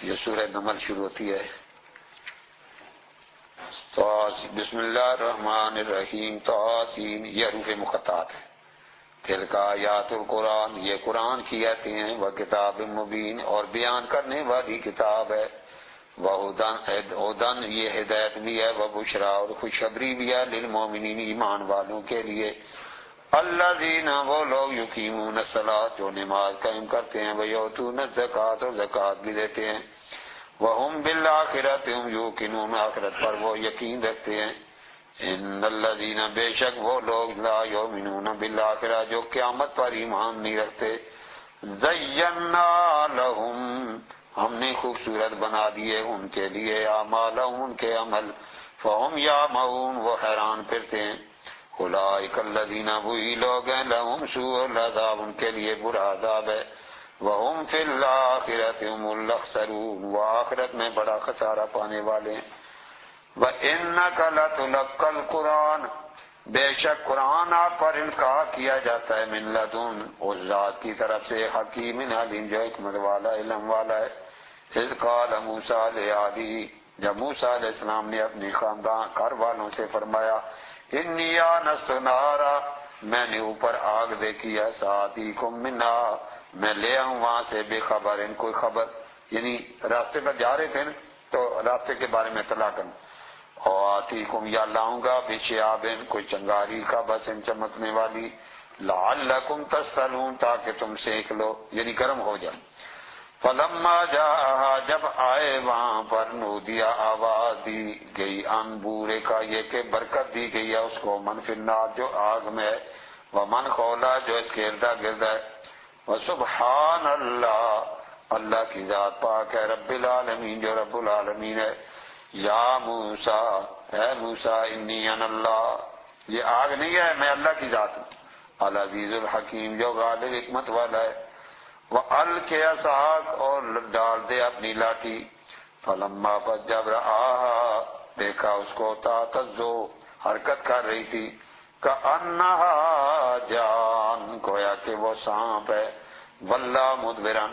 یہ سورہ نمل شروع ہوتی ہے. بسم اللہ الرحمن الرحیم. طاسین یہ حروف مقطعات ہے. تلک آیات القرآن یہ قرآن کی آیتیں ہیں. وہ کتاب مبین اور بیان کرنے والی کتاب ہے. وہدن یہ ہدایت بھی ہے. وبشریٰ اور خوشخبری بھی ہے. للمؤمنین ایمان والوں کے لیے. الذین وہ لوگ یقیمون الصلاۃ جو نماز قائم کرتے ہیں. ویؤتون الزکوٰۃ اور زکوٰۃ بھی دیتے ہیں. وہم بالآخرۃ ہم یوقنون آخرت پر وہ یقین رکھتے ہیں. ان الذین بے شک وہ لوگ لا یؤمنون بالآخرہ جو قیامت پر ایمان نہیں رکھتے. زینا لہم ہم نے خوبصورت بنا دیے ان کے لیے اعمالہم ان کے عمل. فہم یعمہون وہ حیران پھرتے ہیں. اولئک الذین وہی لوگ ہیں لہم سوء العذاب ان کے لیے برا عذاب ہے. وہم فی الآخرۃ ہم الاخسرون وہ آخرت میں بڑا خسارہ پانے والے ہیں. وَإِنَّكَ لَتُلَقَّى الْقُرْآنَ بے شک قرآن آپ پر القاء کیا جاتا ہے. من لدن اس ذات کی طرف سے حکیم علیم جو حکمت والا علم والا ہے. اذ قال موسیٰ لأبیہ جب موسیٰ علیہ السلام نے اپنے خاندان گھر والوں سے فرمایا انی آنست نارا میں نے اوپر آگ دیکھی ہے. سآتیکم منہا میں لے آؤں وہاں سے بے خبر ان کوئی خبر یعنی راستے پر جا رہے تھے تو راستے کے بارے میں اطلاع کروں. اور آتیکم یا لاؤں گا بشہابٍ کوئی چنگاری کا بس چمکنے والی. لعلکم تصطلون تاکہ تم سینک لو یعنی گرم ہو جائے. فلما جاءہا جب آئے وہاں پر نودیا آواز دی گئی ان بورے کا یہ کہ برکت دی گئی ہے اس کو من فی النار جو آگ میں ہے. ومن خولا جو اس کے اردا گرد ہے. وسبحان اللہ اللہ کی ذات پاک ہے. رب العالمین جو رب العالمین ہے. یا موسیٰ اے موسیٰ انی انا اللہ یہ آگ نہیں ہے میں اللہ کی ذات ہوں. العزیز الحکیم جو غالب حکمت والا ہے. وَأَلْقِ عَصَاكَ اور ڈال دے اپنی لاٹھی. فلما پس جب رآہا دیکھا اس کو تہتزُّ حرکت کر رہی تھی. کأنہا جان گویا کہ وہ سانپ ہے. وَلَّا مُدْبِرًا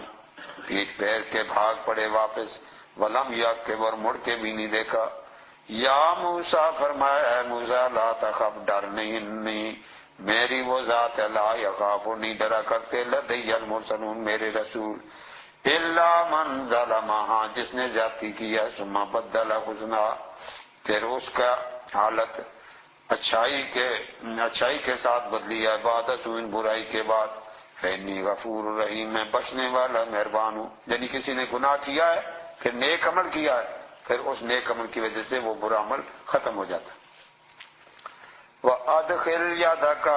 پیٹ پھیر کے بھاگ پڑے واپس. ولم یعقب اور مڑ کے بھی نہیں دیکھا. یا موسیٰ فرمایا اے موسیٰ لا تخف ڈر نہیں میری وہ ذات ہے. لا یخاف نہیں ڈرا کرتے لدی المرسلون میرے رسول. الا من ظلم ہاں جس نے زیادتی کیا. ثم بدل حسنا پھر اس کا حالت اچھائی کے ساتھ بدلی ہے. بعد ان برائی کے بعد. فإنی غفور الرحیم میں بخشنے والا مہربان ہوں. یعنی کسی نے گناہ کیا ہے پھر نیک عمل کیا ہے پھر اس نیک عمل کی وجہ سے وہ برا عمل ختم ہو جاتا. وَأَدْخِلْ يَدَكَ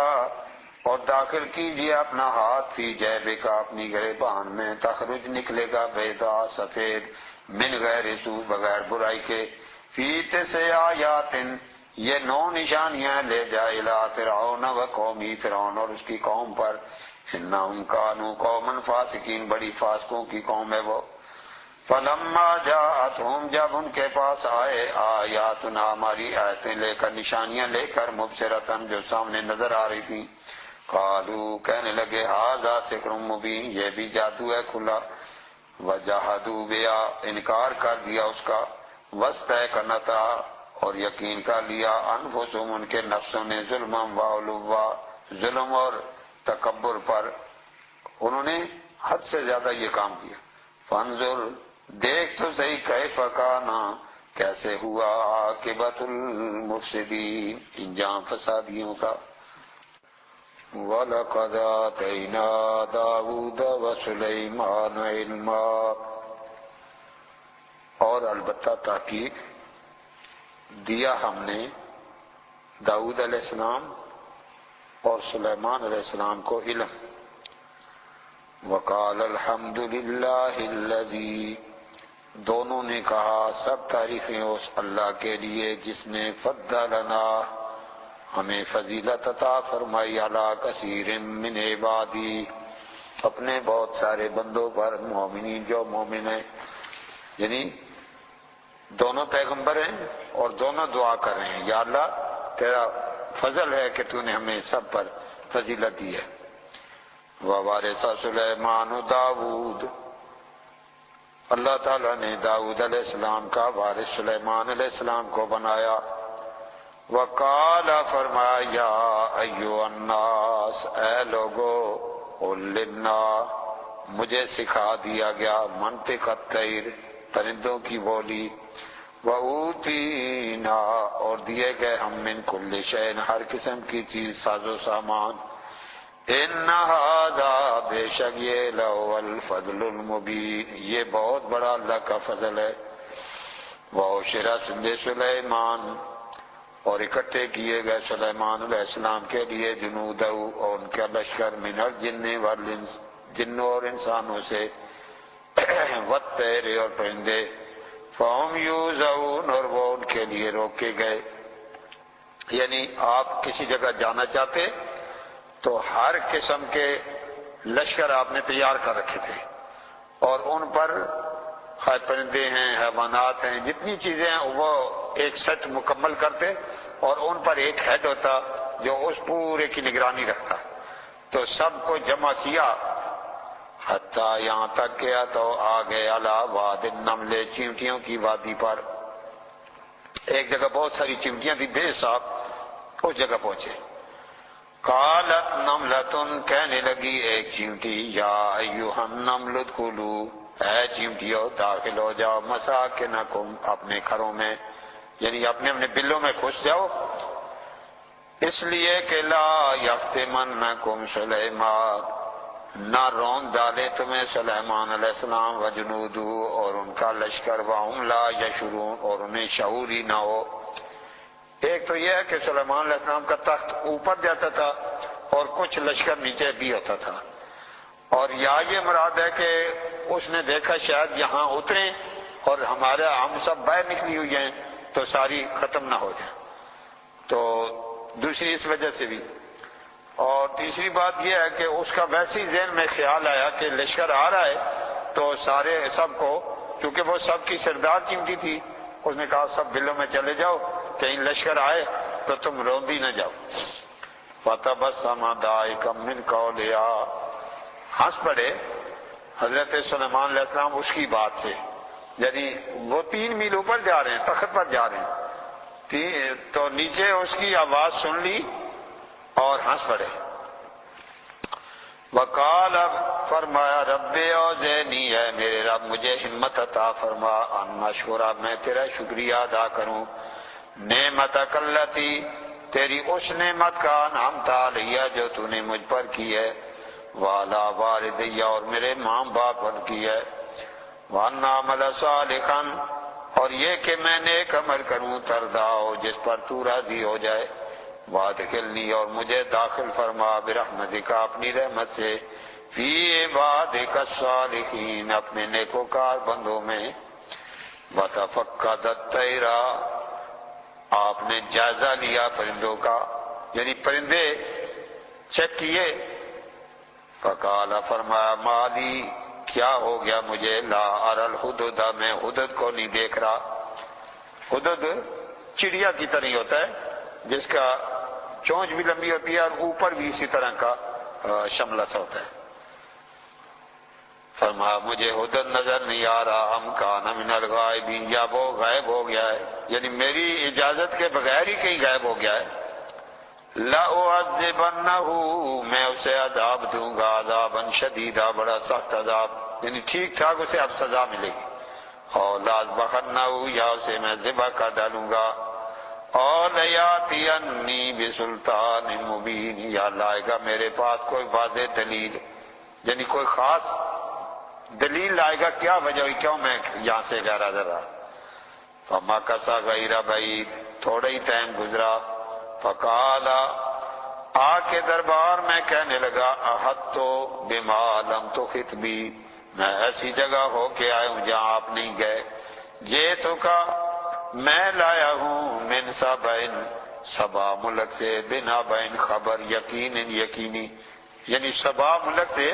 اور داخل کیجئے اپنا ہاتھ فی جیبک اپنی گریبان میں. تخرج نکلے گا بیضاء سفید. من غیر سوء بغیر برائی کے. فی تسع آیات یہ 9 نشانیاں لے جائے الی فرعون و قومی فرعون اور اس کی قوم پر. انہم کانوا قوما فاسقین بڑی فاسقوں کی قوم ہے وہ. فلما جاءتہم جب ان کے پاس آئے آیاتنا ہماری آیتیں لے کر نشانیاں لے کر مبصرۃً جو سامنے نظر آ رہی تھی. قالوا کہنے لگے ھذا سحر مبین یہ بھی جادو ہے کھلا. وجحدوا بہا انکار کر دیا اس کا. واستیقنتھا اور یقین کر لیا انفسہم ان کے نفسوں نے ظلما وعلوا ظلم اور تکبر پر انہوں نے حد سے زیادہ یہ کام کیا. فانظر دیکھ تو صحیح کیف کان کیسے ہوا عاقبۃ المفسدین انجام فسادیوں کا. وَلَقَدْ آتَيْنَا دَاوُودَ وَسُلَيْمَانَ عِلْمًا اور البتہ تحقیق دیا ہم نے داؤد علیہ السلام اور سلیمان علیہ السلام کو علم. وقال الحمد للہ الذی دونوں نے کہا سب تعریفیں اس اللہ کے لیے جس نے فضلنا ہمیں فضیلت عطا فرمائی علی کثیر من عبادی اپنے بہت سارے بندوں پر. مومنین جو مومن ہیں یعنی دونوں پیغمبر ہیں اور دونوں دعا کر رہے ہیں یا اللہ تیرا فضل ہے کہ تو نے ہمیں سب پر فضیلت دی ہے. ووارث سلیمان داود اللہ تعالیٰ نے داؤد علیہ السلام کا وارث سلیمان علیہ السلام کو بنایا۔ وقال فرمایا یا ایھا الناس، اے لوگو، علمنا، مجھے سکھا دیا گیا منطق الطیر، پرندوں کی بولی، وَأُوتِینَا، اور دیے گئے ہم من کل شیء، ہر قسم کی چیز، ساز و سامان، ان ھذا، بے شک یہ لہو الفضل المبین، یہ بہت بڑا اللہ کا فضل ہے۔ وَحُشِرَ سلیمان، اور اکٹھے کیے گئے سلیمان علیہ السلام کے لیے جنودہ، اور ان کا لشکر، من الجن والانس، جنوں اور انسانوں سے، والطیر، اور پرندے، فَهُمْ يُوزَعُونَ، اور وہ ان کے لیے روکے گئے۔ یعنی آپ کسی جگہ جانا چاہتے تو ہر قسم کے لشکر آپ نے تیار کر رکھے تھے، اور ان پر پرندے ہیں، حیوانات ہیں، جتنی چیزیں ہیں وہ ایک سیٹ مکمل کرتے، اور ان پر ایک ہیڈ ہوتا جو اس پورے کی نگرانی رکھتا۔ تو سب کو جمع کیا، حتیٰ یہاں تک گیا تو آگے علی واد النمل، چیونٹیوں کی وادی پر۔ ایک جگہ بہت ساری چیونٹیاں تھی بے حساب، اس جگہ پہنچے۔ قالت نملۃ، کہنے لگی ایک چیونٹی، یا ایھا النمل ادخلوا، اے چیونٹیوں داخل ہو جاؤ، مساکنکم، اپنے گھروں میں، یعنی اپنے اپنے بلوں میں گھس جاؤ، اس لیے کہ لا یفتمنکم سلیمان، نہ رون ڈالے تمہیں سلیمان علیہ السلام، وجنودہ، اور ان کا لشکر، وہم لا یشعرون، اور انہیں شعور ہی نہ ہو۔ ایک تو یہ ہے کہ سلیمان علیہ السلام کا تخت اوپر جاتا تھا اور کچھ لشکر نیچے بھی ہوتا تھا، اور یا یہ مراد ہے کہ اس نے دیکھا شاید یہاں اتریں اور ہم سب باہر نکلی ہوئی ہیں تو ساری ختم نہ ہو جائیں، تو دوسری اس وجہ سے بھی۔ اور تیسری بات یہ ہے کہ اس کا ویسے ہی ذہن میں خیال آیا کہ لشکر آ رہا ہے، تو سارے سب کو، کیونکہ وہ سب کی سردار چمٹی تھی، اس نے کہا سب بلوں میں چلے جاؤ، کہیں لشکر آئے تو تم روندی نہ جاؤ۔ فَتَبَسَّمَ ضَاحِكًا مِنْ قَوْلِهَا، ہنس پڑے حضرت سلیمان علیہ السلام اس کی بات سے، یعنی وہ 3 میل اوپر جا رہے ہیں، تخت پر جا رہے ہیں، تو نیچے اس کی آواز سن لی اور ہنس پڑے۔ وقال، فرمایا رب اوزعنی، ہے میرے رب مجھے ہمت عطا فرما، ان اشکر، میں تیرا شکریہ ادا کروں، نعمتک التی، تیری اس نعمت کا، انعمت علیہ، جو تو نے مجھ پر کی ہے، وعلی والدی، اور میرے ماں باپ پر کی ہے، وان اعمل صالحا، اور یہ کہ میں نیک عمل کروں، ترضاہ، جس پر تو راضی ہو جائے، وادخلنی، اور مجھے داخل فرما، برحمتک، اپنی رحمت سے، فی عبادک الصالحین، اپنے نیکوکار بندوں میں، وتفقد الطیر، آپ نے جائزہ لیا پرندوں کا، یعنی پرندے چیک کیے، فقال، فرمایا مالی، کیا ہو گیا مجھے، لا اری الہدہد، میں ہدہد کو نہیں دیکھ رہا۔ ہدہد چڑیا کی طرح ہوتا ہے، جس کا چونچ بھی لمبی ہوتی ہے اور اوپر بھی اسی طرح کا شملہ سا ہوتا ہے۔ فرمایا مجھے ہدہد نظر نہیں آ رہا، ہم کان من الغائبین، یا وہ غائب ہو گیا ہے، یعنی میری اجازت کے بغیر ہی کہیں غائب ہو گیا ہے۔ لَأُعَذِّبَنَّهُ، میں اسے عذاب دوں گا، عذابًا شدیدا، بڑا سخت عذاب، یعنی ٹھیک ٹھاک اسے اب سزا ملے گی۔ اور لَأَذْبَحَنَّهُ، یا اسے میں ذبح کر ڈالوں گا، اور لَيَأْتِيَنِّي بِسُلْطَانٍ مُبِينٍ، یا لائے گا میرے پاس کوئی واضح دلیل، یعنی کوئی خاص دلیل لائے گا، کیا وجہ ہوئی، کیوں میں یہاں سے گھر حاضر رہا۔ فَمَكَثَ غَيْرَ بَعِيدٍ، تھوڑا ہی ٹائم گزرا، فقال، آ کے دربار میں کہنے لگا، احطت بما لم تحط بی، میں ایسی جگہ ہو کے آیا ہوں جہاں آپ نہیں گئے، جئتک، میں لایا ہوں، من سبع، سبا ملک سے، بنبأ، خبر، یقین، یقینی، یعنی سبا ملک سے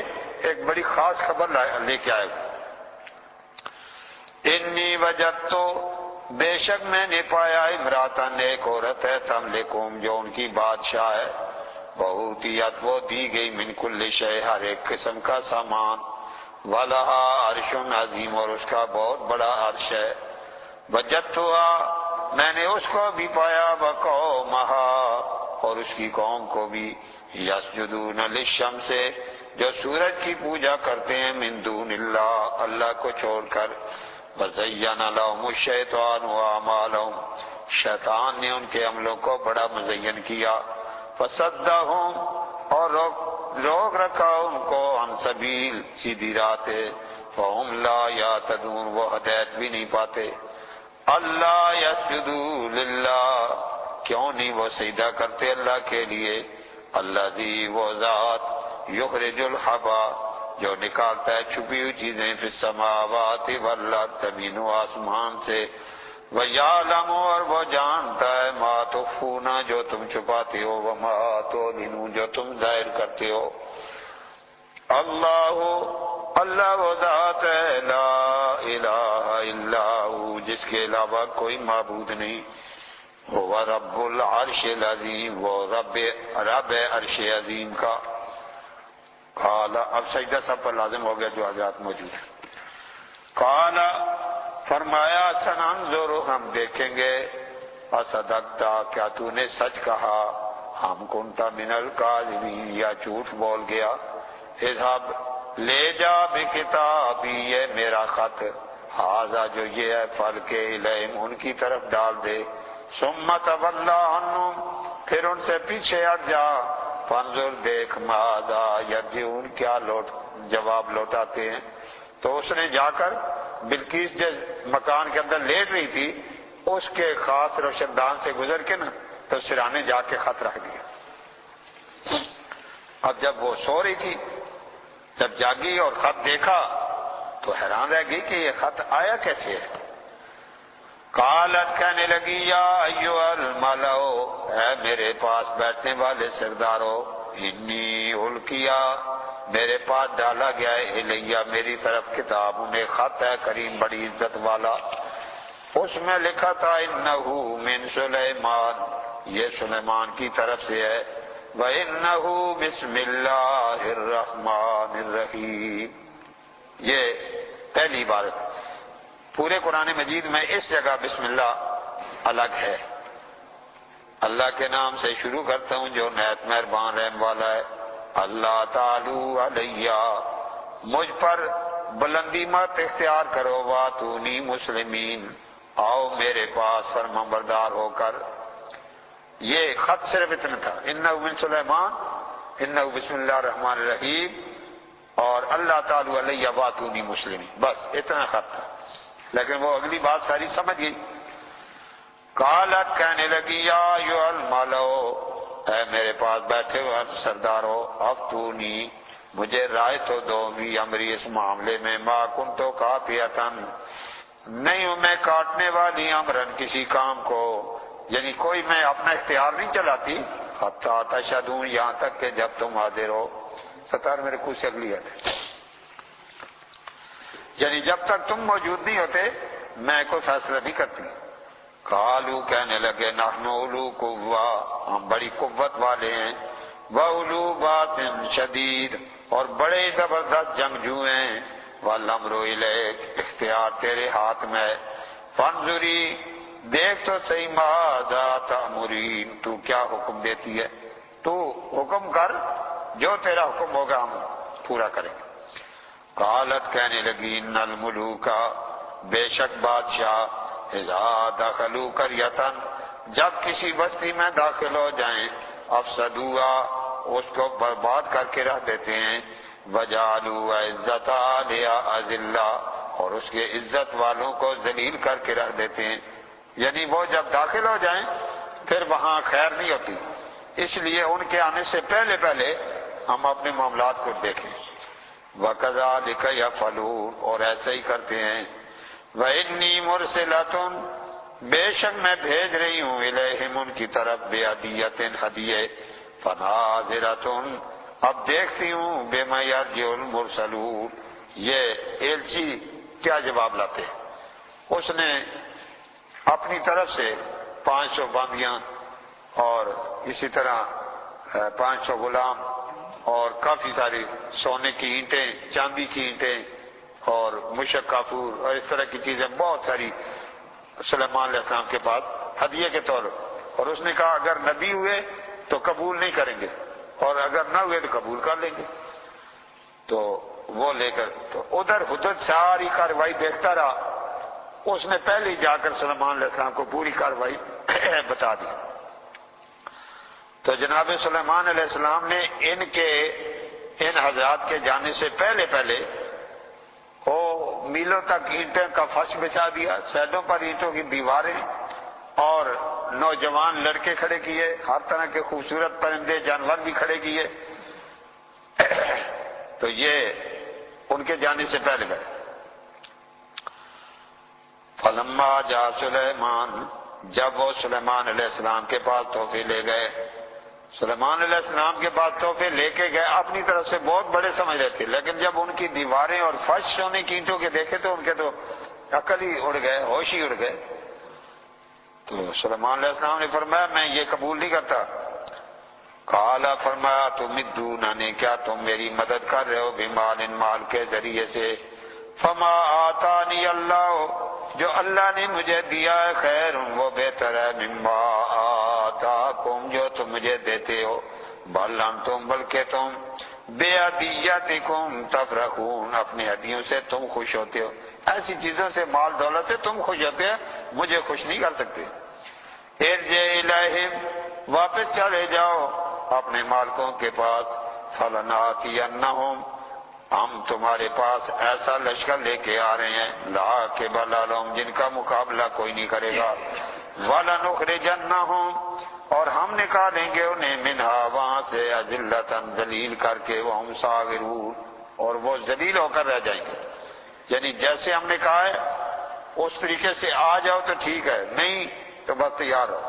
ایک بڑی خاص خبر لے کے آئے ہوں۔ انی وجدت، بے شک میں نے پایا، امراتن، ایک عورت ہے، تملکہم، جو ان کی بادشاہ ہے، وأوتیت، وہ دی گئی، من کل شیء، ہر ایک قسم کا سامان، وَلَهَا عَرْشٌ عَظِيمٌ، اور اس کا بہت بڑا عرش ہے. وَجَدتُّهَا، میں نے اس کو بھی پایا، وَقَوْمَهَا، اور اس کی قوم کو بھی، يَسْجُدُونَ لِلشَّمْسِ، جو سورج کی پوجا کرتے ہیں، مِن دُونِ اللَّهِ، اللہ کو چھوڑ کر. وَزَيَّنَ لَهُمُ الشَّيْطَانُ أَعْمَالَهُمْ، شیطان نے ان کے عملوں کو بڑا مزین کیا. فَصَدَّهُمْ، اور روک رکھا ان کو، عن سبیل، سیدھی راہ ہے. فَهُمْ لَا يَهْتَدُونَ، وہ ہدایت بھی نہیں پاتے. اللہ يَسْجُدُوا لِلَّهِ، کیوں نہیں وہ سجدہ کرتے اللہ کے لیے. الذی، وہ ذات، یخرج الحبا، جو نکالتا ہے چھپی ہوئی چیزیں، فی السماوات والارض، زمین و آسمان سے. وَيَعْلَمُ، اور وہ جانتا ہے، ما تخفون، جو تم چھپاتے ہو، وما تعلنون، جو تم ظاہر کرتے ہو. اللہ، اللہ وہ ذات ہے، لا الہ الا ہو، جس کے علاوہ کوئی معبود نہیں. وہ رب العرش العظیم، وہ رب عرش عظیم کا. قال، اب سجدہ سب پر لازم ہو گیا جو حضرات موجود ہیں. قال، فرمایا، سننظر، ہم دیکھیں گے، اصدقتا، کیا تو نے سچ کہا، ہم کنت من الکاذبین، یا جھوٹ بول گیا. اذهب، لے جا، بکتابی، یہ میرا خط، ھذا، جو یہ ہے، پھل کے الیہم، ان کی طرف ڈال دے. ثم تولی عنہم، پھر ان سے پیچھے ہٹ جا. فانظر، دیکھ، ماذا یرجعون، کیا جواب لوٹاتے ہیں. تو اس نے جا کر بلقیس جس مکان کے اندر لیٹ رہی تھی، اس کے خاص روشن دان سے گزر کے نا، تو سرانے جا کے خط رکھ دیا. اب جب وہ سو رہی تھی، جب جاگی اور خط دیکھا تو حیران رہ گئی کہ یہ خط آیا کیسے ہے. قالت، کہنے لگی، یا ایھا الملأ، اے میرے پاس بیٹھنے والے سردارو، انی القیا، میرے پاس ڈالا گیا ہے، الیہ، میری طرف، کتاب، انہیں خط ہے، کریم، بڑی عزت والا. اس میں لکھا تھا، انہ من سلیمان، یہ سلیمان کی طرف سے ہے. وَإِنَّهُ بسم اللہ الرحمن الرحیم، یہ پہلی عبارت. پورے قرآن مجید میں اس جگہ بسم اللہ الگ ہے. اللہ کے نام سے شروع کرتا ہوں جو نہایت مہربان رحم والا ہے. اللہ تعالی علیہ، مجھ پر بلندی مت اختیار کرو. واتونی مسلمین، آؤ میرے پاس فرمانبردار ہو کر. یہ خط صرف اتنا تھا، انہ من سلیمان، انہ بسم اللہ الرحمن الرحیم، اور اللہ تعالی علیہ واتونی مسلمین، بس اتنا خط تھا. لیکن وہ اگلی بات ساری سمجھ گئی. قالت، کہنے لگی، یا ایھا الملأ، اے میرے پاس بیٹھے ہوئے سردارو، افتونی، مجھے رائے تو دو، بھی امری، اس معاملے میں، ما کنت قاطعۃ، نہیں ہوں میں کاٹنے والی، امرن، کسی کام کو، یعنی کوئی میں اپنا اختیار نہیں چلاتی. حتی تشہدون، یہاں تک کہ جب تم حاضر ہو. ستار میرے کو سے اگلی ہے، یعنی جب تک تم موجود نہیں ہوتے میں کوئی فیصلہ نہیں کرتی. قالوا، کہنے لگے، نحن اولو قوہ، ہم بڑی قوت والے ہیں. واولو باس شدید، اور بڑے زبردست جنگجو ہیں. والامر الیک، اختیار تیرے ہاتھ میں. فانظری، دیکھ تو صحیح، ماذا تأمرین، تو کیا حکم دیتی ہے، تو حکم کر، جو تیرا حکم ہوگا ہم پورا کریں گے. قالت، کہنے لگی، ان الملوک، بے شک بادشاہ، اذا دخلوا قریۃ، جب کسی بستی میں داخل ہو جائیں، افسدوها، اس کو برباد کر کے رکھ دیتے ہیں. وجعلوا عزت اہلها اذلہ، اور اس کے عزت والوں کو ذلیل کر کے رکھ دیتے ہیں. یعنی وہ جب داخل ہو جائیں پھر وہاں خیر نہیں ہوتی، اس لیے ان کے آنے سے پہلے پہلے ہم اپنے معاملات کو دیکھیں. وَكَذَلِكَ يَفْعَلُونَ، اور ایسے ہی کرتے ہیں. وَإِنِّي مُرْسِلَةٌ، بے شک میں بھیج رہی ہوں، الیہم، ان کی طرف، بِہَدِیَّةٍ، ہدیے. فَنَاظِرَةٌ، اب دیکھتی ہوں، بِمَا يَرْجِعُ الْمُرْسَلُونَ، یہ ایلچی کیا جواب لاتے ہیں. اس نے اپنی طرف سے 500 باندیاں اور اسی طرح 500 غلام اور کافی ساری سونے کی اینٹیں، چاندی کی اینٹیں اور مشک کافور اور اس طرح کی چیزیں بہت ساری سلیمان علیہ السلام کے پاس ہدیے کے طور پر، اور اس نے کہا اگر نبی ہوئے تو قبول نہیں کریں گے اور اگر نہ ہوئے تو قبول کر لیں گے. تو وہ لے کر تو ادھر حدود ساری کاروائی دیکھتا رہا. اس نے پہلے ہی جا کر سلیمان علیہ السلام کو پوری کاروائی بتا دی. تو جناب سلیمان علیہ السلام نے ان حضرات کے جانے سے پہلے وہ میلوں تک اینٹوں کا فرش بچھا دیا، سائڈوں پر اینٹوں کی دیواریں، اور نوجوان لڑکے کھڑے کیے، ہر طرح کے خوبصورت پرندے جانور بھی کھڑے کیے. تو یہ ان کے جانے سے پہلے. فلما جا سلیمان، جب وہ سلیمان علیہ السلام کے پاس تحفے لے گئے، سلیمان علیہ السلام کے پاس تحفے لے کے گئے، اپنی طرف سے بہت بڑے سمجھ رہے تھے، لیکن جب ان کی دیواریں اور فرش سونے کی اینٹوں کے دیکھے تو ان کے تو عقل ہی اڑ گئے، ہوش ہی اڑ گئے. تو سلیمان علیہ السلام نے فرمایا میں یہ قبول نہیں کرتا. قالا، فرمایا تمدوننی، کیا تم میری مدد کر رہے ہو، بمال، مال کے ذریعے سے. فما آتانی اللہ، جو اللہ نے مجھے دیا ہے، خیر وہ بہتر ہے، مما آتاکم، جو تم مجھے دیتے ہو. بل انتم، بلکہ تم، بعطیتکم تفرحون، اپنی ہدیوں سے تم خوش ہوتے ہو. ایسی چیزوں سے، مال دولت سے تم خوش ہوتے ہیں، مجھے خوش نہیں کر سکتے. ارجع الیہم، واپس چلے جاؤ اپنے مالکوں کے پاس. فلناتینہم، ہم تمہارے پاس ایسا لشکر لے کے آ رہے ہیں، لا قبل لہم، جن کا مقابلہ کوئی نہیں کرے گا. وَلَنُخْرِجَنَّهُمْ، اور ہم نکالیں گے انہیں منہا، وہاں سے، اذلۃً، ذلیل کر کے، وہم صاغرون، اور وہ ذلیل ہو کر رہ جائیں گے. یعنی جیسے ہم نے کہا ہے اس طریقے سے آ جاؤ تو ٹھیک ہے، نہیں تو بس تیار ہو.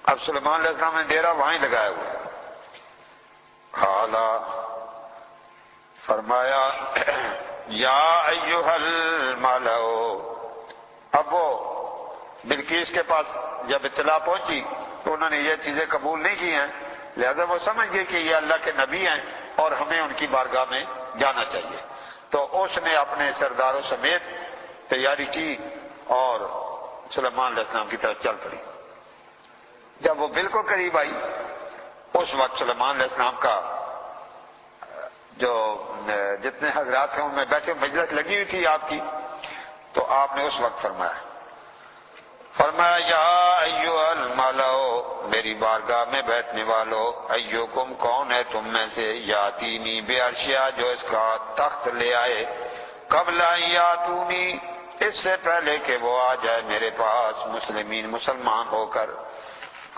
اب سلیمان علیہ السلام نے ڈیرا وہاں ہی لگایا ہوا. قالا، فرمایا یا ایھا الملأ، اب وہ بلقیس کے پاس جب اطلاع پہنچی تو انہوں نے یہ چیزیں قبول نہیں کی ہیں، لہذا وہ سمجھ گئے کہ یہ اللہ کے نبی ہیں اور ہمیں ان کی بارگاہ میں جانا چاہیے. تو اس نے اپنے سرداروں سمیت تیاری کی اور سلیمان علیہ السلام کی طرف چل پڑی. جب وہ بالکل قریب آئی، اس وقت سلیمان علیہ السلام کا جو جتنے حضرات ہیں ان میں بیٹھے مجلس لگی ہوئی تھی آپ کی، تو آپ نے اس وقت فرمایا یا ایھا الملأ، میری بارگاہ میں بیٹھنے والو، ایھکم، کون ہے تم میں سے، یاتینی بعرشھا، جو اس کا تخت لے آئے، قبل ان یاتونی، اس سے پہلے کہ وہ آ جائے میرے پاس، مسلمان ہو کر.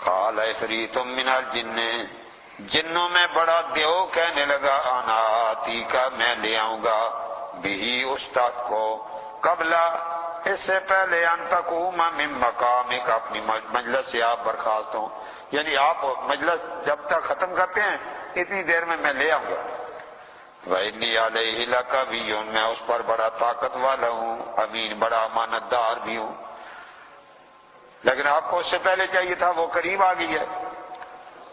قال عفریت من الجن، جنوں میں بڑا دیو کہنے لگا، انا آتی کا، میں لے آؤں گا، بھی اس تخت کو، قبل، اس سے پہلے، ان تقوم من مقامک، اپنی مجلس سے آپ برخاست ہوں. یعنی آپ مجلس جب تک ختم کرتے ہیں اتنی دیر میں لے آؤں گا. وَإِنِّي عَلَيْهِ لَقَوِيٌّ، میں اس پر بڑا طاقت والا ہوں، امین، بڑا امانت دار بھی ہوں. لیکن آپ کو اس سے پہلے چاہیے تھا، وہ قریب آ گئی ہے.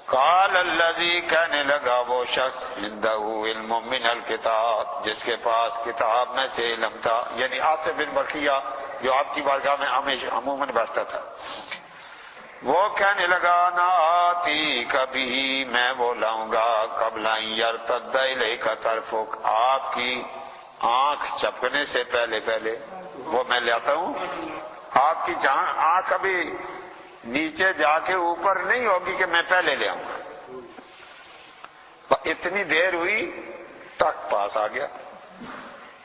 قال الذی، کہنے لگا وہ شخص، عندہ علم من الکتاب، جس کے پاس کتاب میں سے علم تھا، یعنی عاصم بن برقیہ جو آپ کی بارگاہ میں عموماً بیٹھتا تھا. وہ کہنے لگا انا آتی کبھی، میں وہ لاؤں گا، قبل ان یرتد الیک طرفک، آپ کی آنکھ چپکنے سے پہلے وہ میں لاتا ہوں. آپ کی آنکھ ابھی نیچے جا کے اوپر نہیں ہوگی کہ میں پہلے لے آؤں گا. اتنی دیر ہوئی تخت پاس آ گیا.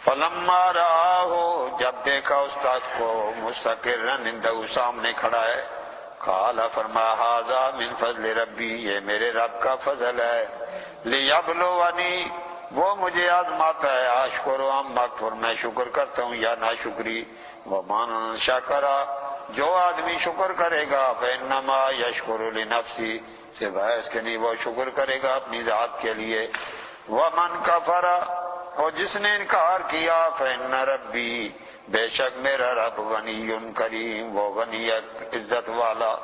فلما رآہ، جب دیکھا اس تخت کو، مستقرا عندہ، سامنے کھڑا ہے. قال، فرمایا ھذا من فضل ربی، یہ میرے رب کا فضل ہے. لیبلونی، وہ مجھے آزماتا ہے، اشکر ام اکفر، میں شکر کرتا ہوں یا ناشکری. ومن شکر، جو آدمی شکر کرے گا، فإنما یشکر لنفسی، سوائے اس کے نہیں وہ شکر کرے گا اپنی ذات کے لیے. ومن کفر، اور جس نے انکار کیا، فإن ربی، بے شک میرا رب، غنی کریم، وہ غنی عزت والا،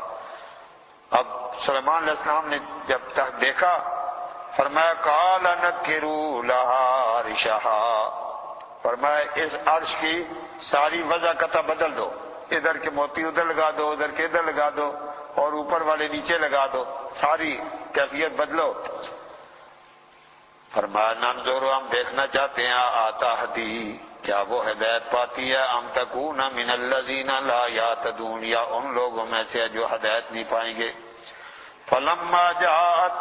اب سلیمان علیہ السلام نے جب تک دیکھا فرمایا قال نکروا لها عرشها، فرمایا اس عرش کی ساری وضع قطع بدل دو، ادھر کے موتی ادھر لگا دو، ادھر کے ادھر لگا دو، اور اوپر والے نیچے لگا دو، ساری کیفیت بدلو۔ فرمایا ننظر، ہم دیکھنا چاہتے ہیں آتا ہدی، کیا وہ ہدایت پاتی ہے، ام تکون من الذین لا یہتدون، یا ان لوگوں میں سے جو ہدایت نہیں پائیں گے۔ فلما جاءت،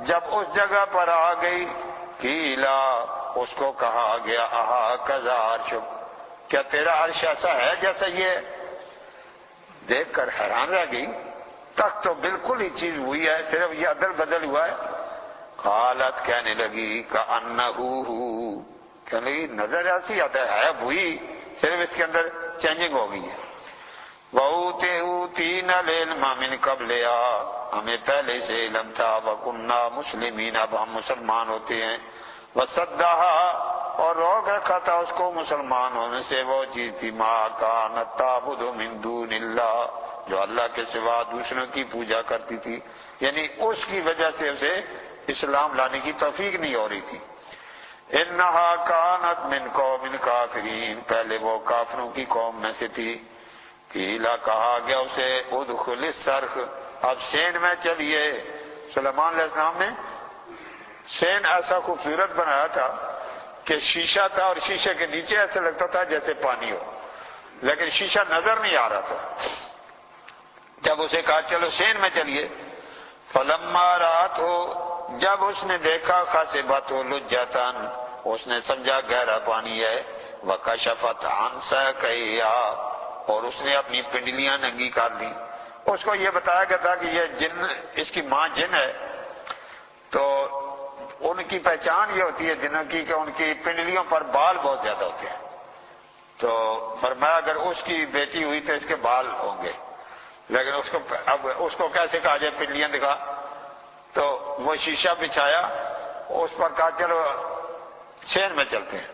جب اس جگہ پر آ گئی، قیلا، اس کو کہا گیا اہٰذا عرشک، کیا تیرا عرش ایسا ہے جیسا یہ؟ دیکھ کر حیران رہ گئی، تک تو بالکل ہی چیز ہوئی ہے، صرف یہ ادل بدل ہوا ہے۔ قالت، کہنے لگی کأنہ ہو، کہنے لگی نظر ایسی آتا ہے وہی، صرف اس کے اندر چینجنگ ہو گئی ہے۔ وَأُوتِينَ الْعِلْمَ مِنْ قَبْلِهَا، ہمیں پہلے سے علم تھا، وَكُنَّا مُسْلِمِينَ، اب ہم مسلمان ہوتے ہیں۔ وَصَدَّهَا، اور روک رکھا تھا اس کو مسلمان ہونے سے وہ چیز تھی، مَا كَانَتْ تَعْبُدُ مِن دُونِ اللَّهِ، جو اللہ کے سوا دوسروں کی پوجا کرتی تھی، یعنی اس کی وجہ سے اسے اسلام لانے کی توفیق نہیں ہو رہی تھی۔ انہا کانت من قوم کافرین، پہلے وہ کافروں کی قوم میں سے تھی۔ قیلا، کہا گیا اسے ادخل الصرخ، اب سین میں چلیے۔ سلیمان علیہ السلام نے سین ایسا خوبصورت بنایا تھا کہ شیشہ تھا، اور شیشے کے نیچے ایسا لگتا تھا جیسے پانی ہو، لیکن شیشہ نظر نہیں آ رہا تھا۔ جب اسے کہا چلو سین میں چلیے، فلما رات ہو، جب اس نے دیکھا خاسبت لجتن، اس نے سمجھا گہرا پانی ہے، وکشفت عن ساقیہا، اور اس نے اپنی پنڈلیاں ننگی کر لی۔ اس کو یہ بتایا گیا تھا کہ یہ جن، اس کی ماں جن ہے، تو ان کی پہچان یہ ہوتی ہے جنوں کی کہ ان کی پنڈلیوں پر بال بہت زیادہ ہوتے ہیں، تو فرمایا اگر اس کی بیٹی ہوئی تو اس کے بال ہوں گے، لیکن اب اس کو کیسے کہا جائے پنڈلیاں دکھا، تو وہ شیشہ بچھایا، اس پر کہا چلو سین میں چلتے ہیں۔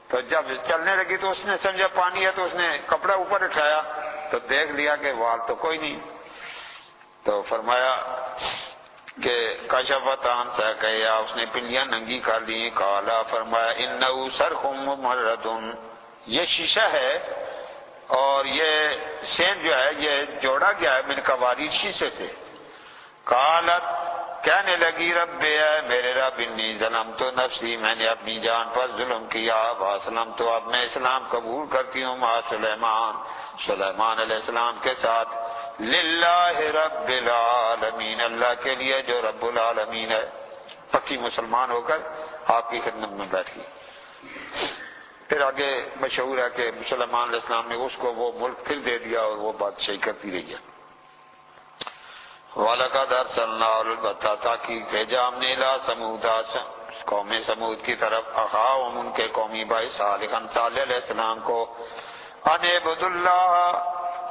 تو جب چلنے لگی تو اس نے سمجھا پانی ہے، تو اس نے کپڑا اوپر اٹھایا تو دیکھ لیا کہ وال تو کوئی نہیں، تو فرمایا کہ کشفت عن ساقیہا، اس نے پنڈلیاں ننگی کر لی۔ قالا، فرمایا انہ صرخ ممرد، یہ شیشہ ہے، اور یہ سین جو ہے یہ جوڑا گیا ہے من قواریر، شیشے سے۔ قالت، کہنے لگی رب، اے میرے رب، انی ظلمت نفسی، میں نے اپنی جان پر ظلم کیا، واسلمت، اب میں اسلام قبول کرتی ہوں، مع سلیمان علیہ السلام کے ساتھ، للہ رب العالمین، اللہ کے لیے جو رب العالمین ہے۔ پکی مسلمان ہو کر آپ کی خدمت میں بیٹھ گئی۔ پھر آگے مشہور ہے کہ سلیمان علیہ السلام نے اس کو وہ ملک پھر دے دیا، اور وہ بادشاہی کرتی رہی ہے۔ وَلَقَدْ أَرْسَلْنَا، البتہ تاکہ بھیجا ہم نے اِلیٰ ثمود، قوم سمود کی طرف، اخاہم، ان کے قومی بھائی صالحا، صالح علیہ السلام کو، ان اعبدوا اللہ،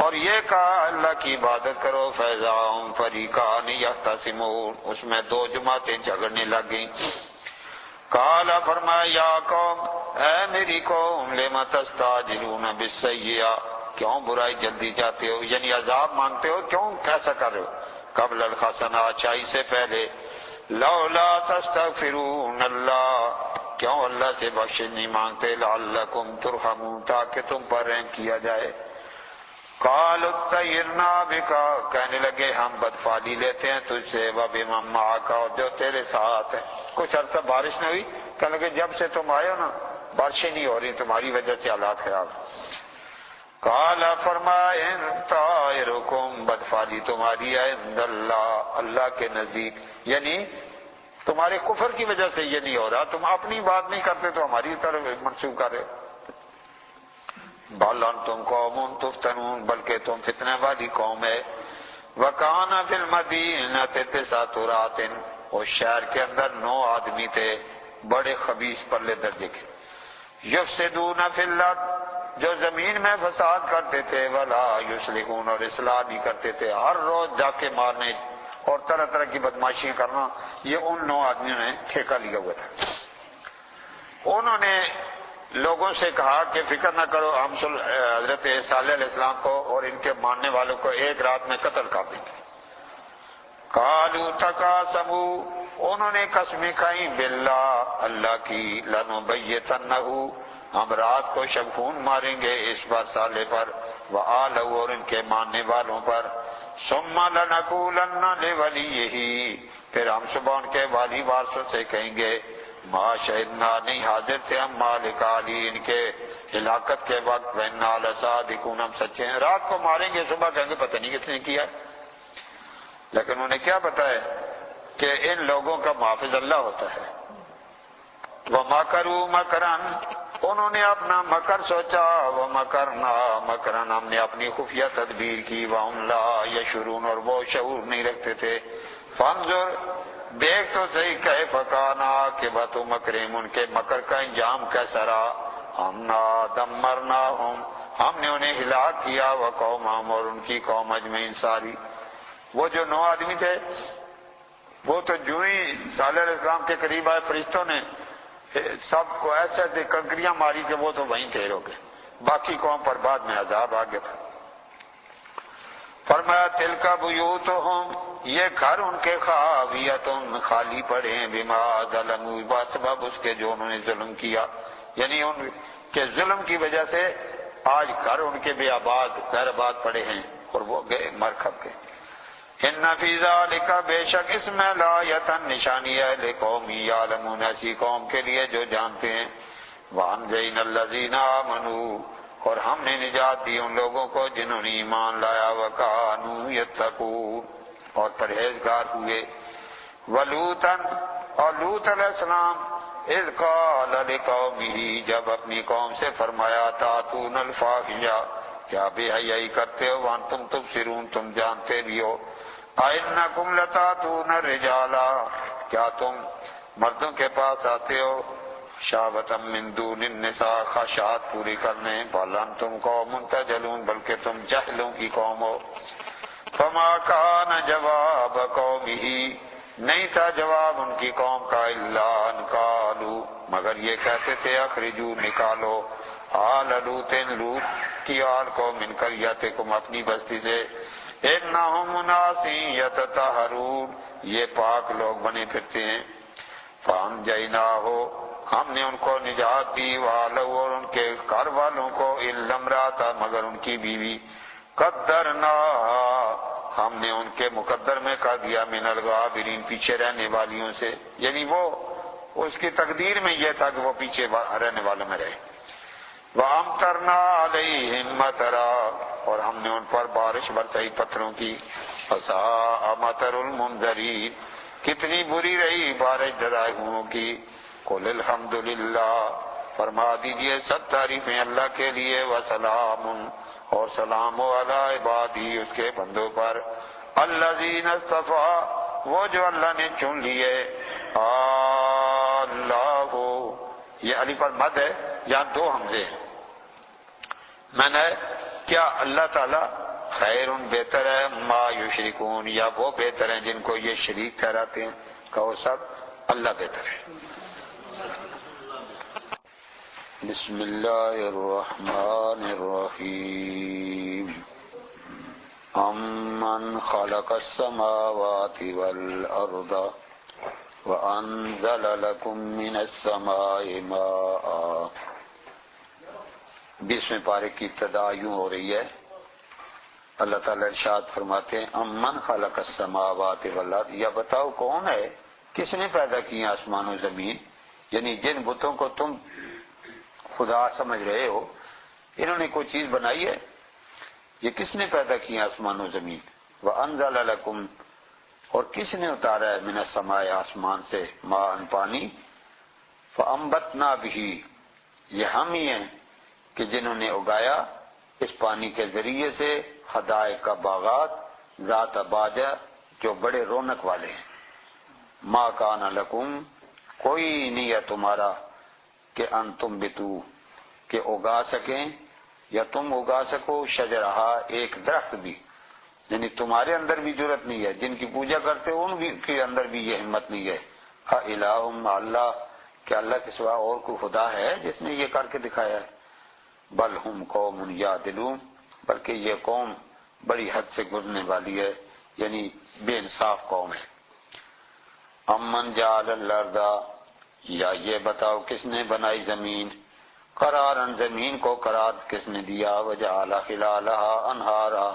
اور یہ کہا اللہ کی عبادت کرو، فَإِذَا هُمْ فَرِيقَانِ يَخْتَصِمُونَ، اس میں دو جماعتیں جھگڑنے لگ گئیں۔ قال، فرمایا یا قوم، اے میری قوم، لم تستعجلون بالسیئۃ، کیوں برائی جلدی چاہتے ہو، یعنی عذاب مانگتے ہو، کیوں کیسا کر رہے ہو، قبل الحسنہ، اچھائی سے پہلے، لولا تستغفرون اللہ، کیوں اللہ سے بخشش نہیں مانگتے، لعلکم ترحمون، تاکہ تم پر رحم کیا جائے۔ قالوا اطیرنا بک، کہنے لگے ہم بدفالی لیتے ہیں تجھ سے، وبمن معک، اور جو تیرے ساتھ ہے۔ کچھ عرصہ بارش نہیں ہوئی، کہنے لگے جب سے تم آئے ہو نا بارشیں نہیں ہو رہی، تمہاری وجہ سے حالات خراب۔ قال، فرمایا ان طائرکم، بدفالی تمہاری ہے، عند اللہ، اللہ کے نزدیک، یعنی تمہارے کفر کی وجہ سے یہ نہیں ہو رہا، تم اپنی بات نہیں کرتے تو ہماری طرف منسوخ کر رہے۔ بل انتم قوم تفتنون، بلکہ تم فتنے والی قوم ہے۔ وکان فی المدینہ تسعۃ رہط، اور شہر کے اندر 9 آدمی تھے، بڑے خبیث پرلے درجے کے، یفسدون فی الارض، جو زمین میں فساد کرتے تھے، ولا یصلحون، اور اصلاح نہیں کرتے تھے، ہر روز ڈاکے مارنے اور طرح طرح کی بدماشیاں کرنا، یہ ان 9 آدمیوں نے ٹھیکہ لیا ہوا تھا۔ انہوں نے لوگوں سے کہا کہ فکر نہ کرو، ہم حضرت صالح علیہ السلام کو اور ان کے ماننے والوں کو ایک رات میں قتل کر دیں گے۔ قالوا تقاسموا، انہوں نے قسمیں کھائیں باللہ، اللہ کی، لنبیتنہ، ہم رات کو شبخون ماریں گے اس پر سالے پر، وآلہ، اور ان کے ماننے والوں پر، ثم لنقولن لولیہ، پھر ہم صبح ان کے والی وارثوں سے کہیں گے، ما شہدنا، نہیں حاضر تھے ہم، مالک علی، ان کے ہلاکت کے وقت، وإنا لصادقون، ہم سچے ہیں۔ رات کو ماریں گے، صبح کہیں گے پتہ نہیں کس نے کیا، لیکن انہیں کیا پتا ہے کہ ان لوگوں کا محافظ اللہ ہوتا ہے۔ وَمَكَرُوا مَكْرًا، انہوں نے اپنا مکر سوچا، وَمَكَرْنَا مَكْرًا، ہم نے اپنی خفیہ تدبیر کی، وَهُمْ لَا يَشْعُرُونَ، اور وہ شعور نہیں رکھتے تھے۔ فانظر، دیکھ تو صحیح، کیف کان عاقبۃ مکرہم، ان کے مکر کا انجام کیسا رہا۔ انا دمرناہم، ہم نے انہیں ہلاک کیا، وقومہم، اور ان کی قوم اجمعین ساری۔ وہ جو 9 آدمی تھے، وہ تو جو ہی صالح علیہ السلام کے قریب آئے، فرشتوں نے سب کو ایسے کنکریاں ماری کہ وہ تو وہیں ٹھہر ہو گئے، باقی قوم پر بعد میں عذاب آ گیا تھا۔ فرمایا تلک بیوتہم، یہ گھر ان کے خاویۃ، خالی پڑے ہیں، بما ظلموا، بسبب اس کے جو انہوں نے ظلم کیا، یعنی ان کے ظلم کی وجہ سے آج گھر ان کے بے آباد، غیر آباد پڑے ہیں، اور وہ گئے مر کھپ گئے۔ ان فی ذالک، بے شک اس میں، لآیۃ، نشانی ہے، لقوم یعلمون، ایسی قوم کے لیے جو جانتے ہیں۔ وانجینا الذین آمنوا، اور ہم نے نجات دی ان لوگوں کو جنہوں نے ایمان لایا، وکانوا یتقون، اور پرہیزگار ہوئے۔ ولوطا، اور لوط علیہ السلام، اذ قال لقومہ، جب اپنی قوم سے فرمایا، تاتون الفاحشہ، کیا بے حیائی کرتے ہو، وانتم تبصرون، تم جانتے بھی ہو، اینکم لتاتون الرجال، کیا تم مردوں کے پاس آتے ہو، شہوۃ من دون النساء، خواہشات پوری کرنے، بل انتم قوم تجہلون، بلکہ تم جاہلوں کی قوم ہو۔ فما کان جواب قومہ، نہیں تھا جواب ان کی قوم کا، الا ان قالوا، مگر یہ کہتے تھے، اخرجوا، نکالو، آل لوط، لوط کی آل کو، من قریتکم، اپنی بستی سے، انہم اناس یتطہرون، یہ پاک لوگ بنے پھرتے ہیں۔ فانجیناہ، ہم نے ان کو نجات دی، وآلہ، اور ان کے گھر والوں کو، الا امرأتہ، مگر ان کی بیوی، قدرنا، ہم نے ان کے مقدر میں کر دیا، من الغابرین، پیچھے رہنے والیوں سے، یعنی وہ اس کی تقدیر میں یہ تھا کہ وہ پیچھے رہنے والوں میں رہے۔ وَأَمْطَرْنَا عَلَيْهِمْ مَطَرًا، اور ہم نے ان پر بارش برسائی پتھروں کی۔ فَسَاءَ مَطَرُ الْمُنذَرِينَ، کتنی بری رہی بارش ڈرائے ہوئوں کی۔ قُلِ الْحَمْدُ لِلَّهِ، فرما دیجئے سب تعریفیں اللہ کے لیے، وَسَلَامٌ، اور سلام ہو، عَلَىٰ عِبَادِهِ، اس کے بندوں پر، الَّذِينَ اصْطَفَىٰ، وہ جو اللہ نے چن لیے۔ اللہ، یہ علی پر مد ہے، یہاں 2 حمزے ہیں۔ میں نے کیا اللہ تعالیٰ خیر بہتر ہے، ما یشرکون، یا وہ بہتر ہیں جن کو یہ شریک ٹھہراتے ہیں، کہو سب اللہ بہتر ہے۔ بسم اللہ الرحمن الرحیم۔ امن خلق السماوات والارض وانزل لكم من السماء ماء۔ 20ویں پارے کی ابتدا یوں ہو رہی ہے، اللہ تعالیٰ ارشاد فرماتے ہیں، امن خلق السماوات والارض، یا بتاؤ کون ہے، کس نے پیدا کیا آسمان و زمین، یعنی جن بتوں کو تم خدا سمجھ رہے ہو، انہوں نے کوئی چیز بنائی ہے، یہ کس نے پیدا کیا آسمان و زمین۔ وَأَنزَلَ لَكُمْ، اور کس نے اتارا ہے، من السماء، آسمان سے، ماء، پانی، فَأَنبَتْنَا بِهِ، یہ ہم ہی ہیں کہ جنہوں نے اگایا اس پانی کے ذریعے سے حدائق کا باغات، ذات باجہ، جو بڑے رونق والے ہیں۔ ما کان لکم، کوئی نہیں ہے تمہارا، کہ ان تم بتو، کہ اگا سکیں یا تم اگا سکو، شجرہا، ایک درخت بھی، یعنی تمہارے اندر بھی جرت نہیں ہے، جن کی پوجا کرتے ہو ان کے اندر بھی یہ ہمت نہیں ہے۔ الہ مع اللہ، کہ اللہ کے سوا اور کوئی خدا ہے جس نے یہ کر کے دکھایا ہے۔ بل ہم قوم یعدلون، بلکہ یہ قوم بڑی حد سے گزرنے والی ہے، یعنی بے انصاف قوم ہے۔ امن جعل الارض، یا یہ بتاؤ کس نے بنائی زمین، قرارن زمین کو قرار کس نے دیا، وجعل خلالها انہارا،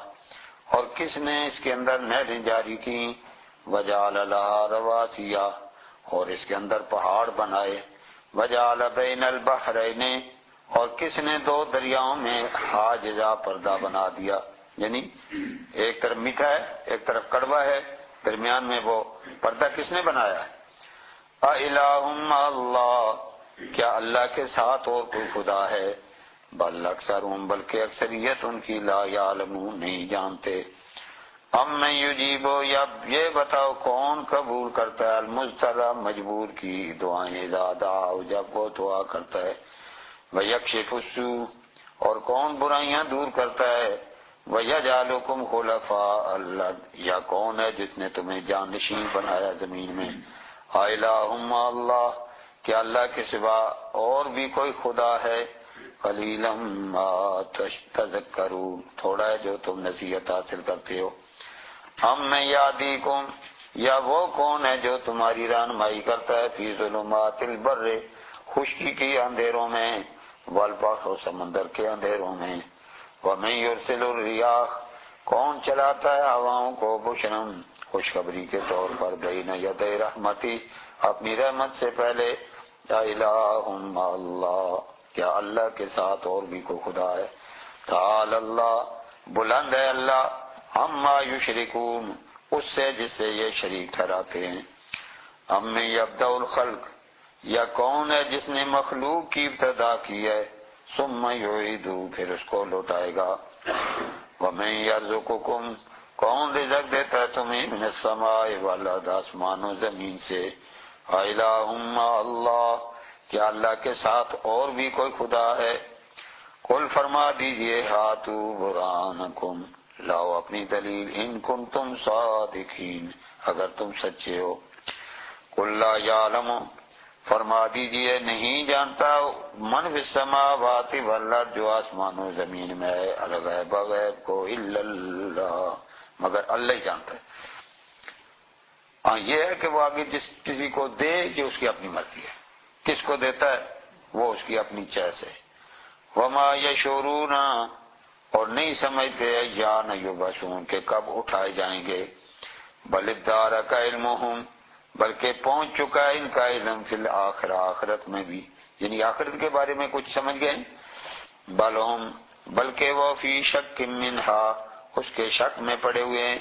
اور کس نے اس کے اندر نہریں جاری کی، وجعل لها رواسیا، اور اس کے اندر پہاڑ بنائے، وجعل بین البحرین، اور کس نے دو دریاؤں میں حاجزا پردہ بنا دیا، یعنی ایک طرف میٹھا ہے ایک طرف کڑوا ہے، درمیان میں وہ پردہ کس نے بنایا ہے۔ اِلٰہٌ مع اللہ، کیا اللہ کے ساتھ اور کوئی خدا ہے، بل اکثرهم، بلکہ اکثریت ان کی لا یعلمون، نہیں جانتے۔ ام میں یجیبو، یا یہ بتاؤ کون قبول کرتا ہے، المضطر، مجبور کی دعائیں، اذا دعاؤ، جب وہ دعا کرتا ہے، ویکشف السوء، اور کون برائیاں دور کرتا ہے، ویجعلکم خلفاء الارض، یا کون ہے جس نے تمہیں جانشین بنایا زمین میں، الٰہ مع اللہ، کیا اللہ کے سوا اور بھی کوئی خدا ہے، قلیلا ما تذکرون، تھوڑا ہے جو تم نصیحت حاصل کرتے ہو۔ ام میں یہدیکم، یا وہ کون ہے جو تمہاری رہنمائی کرتا ہے، فی ظلمات البر، خشکی کی اندھیروں میں، والبحر، سمندر کے اندھیروں میں، ومن یرسل الریاح، کون چلاتا ہے ہواؤں کو، بشرن، خوشخبری کے طور پر، بین یدی رحمتی، اپنی رحمت سے پہلے، الٰہ مع اللہ، کیا اللہ کے ساتھ اور بھی کوئی خدا ہے، تعالی اللہ، بلند ہے اللہ، عما یشرکون، اس سے جس سے یہ شریک ٹھہراتے ہیں۔ ام یبدأ الخلق، یا کون ہے جس نے مخلوق کی ابتدا کی ہے، ثم یعیدہ، پھر اس کو لوٹائے گا، ومن یرزقکم، کون رزق دیتا ہے تمہیں، من السماء والارض، آسمان و زمین سے، الٰہ مع اللہ، کیا اللہ کے ساتھ اور بھی کوئی خدا ہے، قل فرما دیجئے، ہاتوا برہانکم، لاؤ اپنی دلیل، ان کنتم صادقین، اگر تم سچے ہو، قل لا یعلم، فرما دیجئے نہیں جانتا، من فی السماوات والارض، جو آسمان و زمین میں ہے، الغیب، غیب کو، الا اللہ، مگر اللہ ہی جانتا ہے۔ یہ ہے کہ وہ آگے جس کسی کو دے کہ اس کی اپنی مرضی ہے، کس کو دیتا ہے وہ اس کی اپنی چاہ سے، وما یشعرون، اور نہیں سمجھتے یا نہ یبعثون، کہ کب اٹھائے جائیں گے، بل ادارک علمہم، بلکہ پہنچ چکا ہے ان کا علم، فی الآخرہ، آخرت میں بھی، یعنی آخرت کے بارے میں کچھ سمجھ گئے، بل ہم، بلکہ وہ فی شک منہا، اس کے شک میں پڑے ہوئے ہیں،